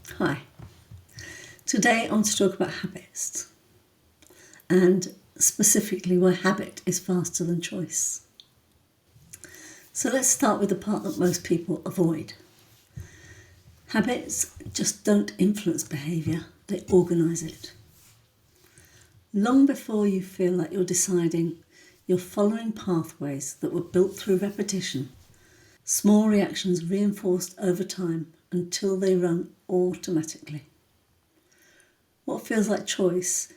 Hi. Today I want to talk about habits and specifically why habit is faster than choice. So let's start with the part that most people avoid. Habits just don't influence behaviour, they organise it. Long before you feel like you're deciding, you're following pathways that were built through repetition, small reactions reinforced over time until they run automatically. What feels like choice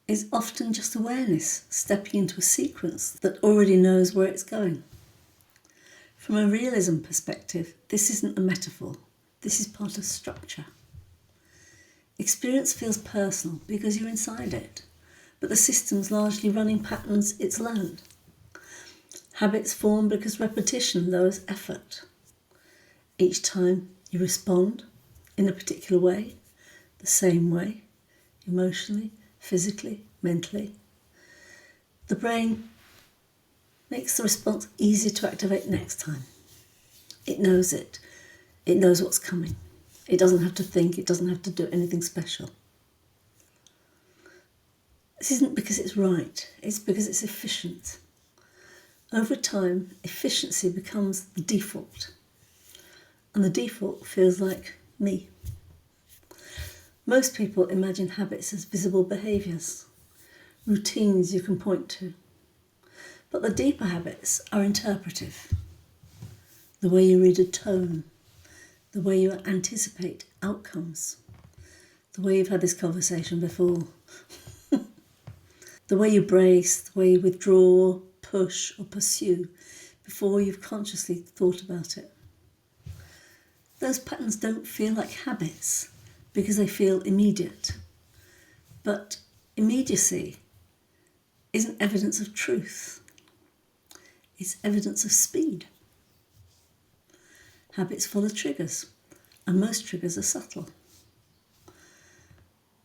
is often just awareness stepping into a sequence that already knows where it's going. From a realism perspective, this isn't a metaphor, this is part of structure. Experience feels personal because you're inside it, but the system's largely running patterns it's learned. Habits form because repetition lowers effort. Each time you respond in a particular way, the same way, emotionally, physically, mentally, the brain makes the response easier to activate next time. It knows it. It knows what's coming. It doesn't have to think. It doesn't have to do anything special. This isn't because it's right. It's because it's efficient. Over time, efficiency becomes the default. And the default feels like me. Most people imagine habits as visible behaviours, routines you can point to. But the deeper habits are interpretive. The way you read a tone, the way you anticipate outcomes, the way you've had this conversation before, the way you brace, the way you withdraw, push or pursue before you've consciously thought about it. Those patterns don't feel like habits because they feel immediate. But immediacy isn't evidence of truth. It's evidence of speed. Habits follow triggers, and most triggers are subtle.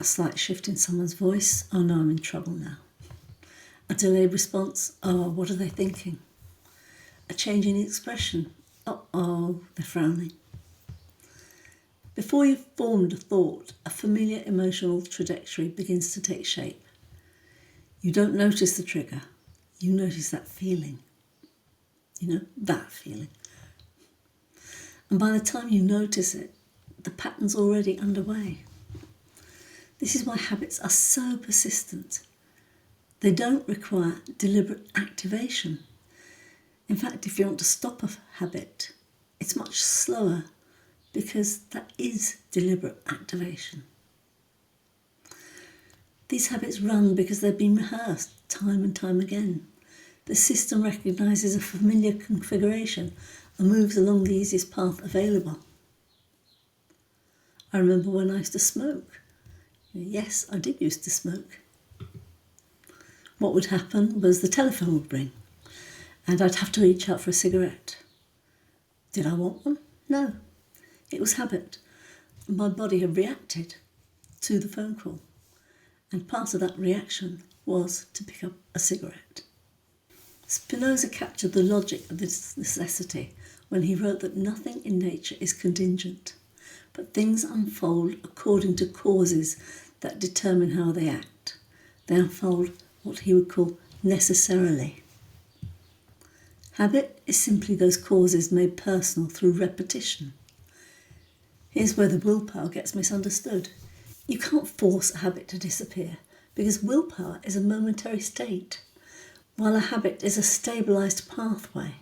A slight shift in someone's voice, oh no, I'm in trouble now. A delayed response, oh, what are they thinking? A change in expression, oh, they're frowning. Before you've formed a thought, a familiar emotional trajectory begins to take shape. You don't notice the trigger, you notice that feeling. That feeling. And by the time you notice it, the pattern's already underway. This is why habits are so persistent. They don't require deliberate activation. In fact, if you want to stop a habit, it's much slower because that is deliberate activation. These habits run because they've been rehearsed time and time again. The system recognises a familiar configuration and moves along the easiest path available. I remember when I used to smoke. Yes, I did used to smoke. What would happen was the telephone would ring and I'd have to reach out for a cigarette. Did I want one? No. It was habit. My body had reacted to the phone call, and part of that reaction was to pick up a cigarette. Spinoza captured the logic of this necessity when he wrote that nothing in nature is contingent, but things unfold according to causes that determine how they act. They unfold what he would call necessarily. Habit is simply those causes made personal through repetition. Here's where the willpower gets misunderstood. You can't force a habit to disappear because willpower is a momentary state, while a habit is a stabilised pathway.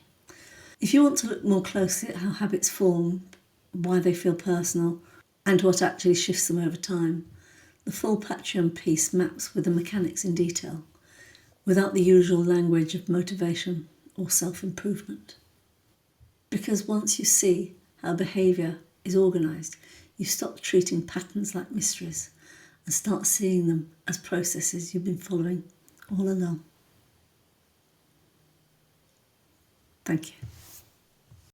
If you want to look more closely at how habits form, why they feel personal, and what actually shifts them over time, the full Patreon piece maps with the mechanics in detail, without the usual language of motivation or self-improvement. Because once you see how behaviour is organised, you stop treating patterns like mysteries and start seeing them as processes you've been following all along. Thank you.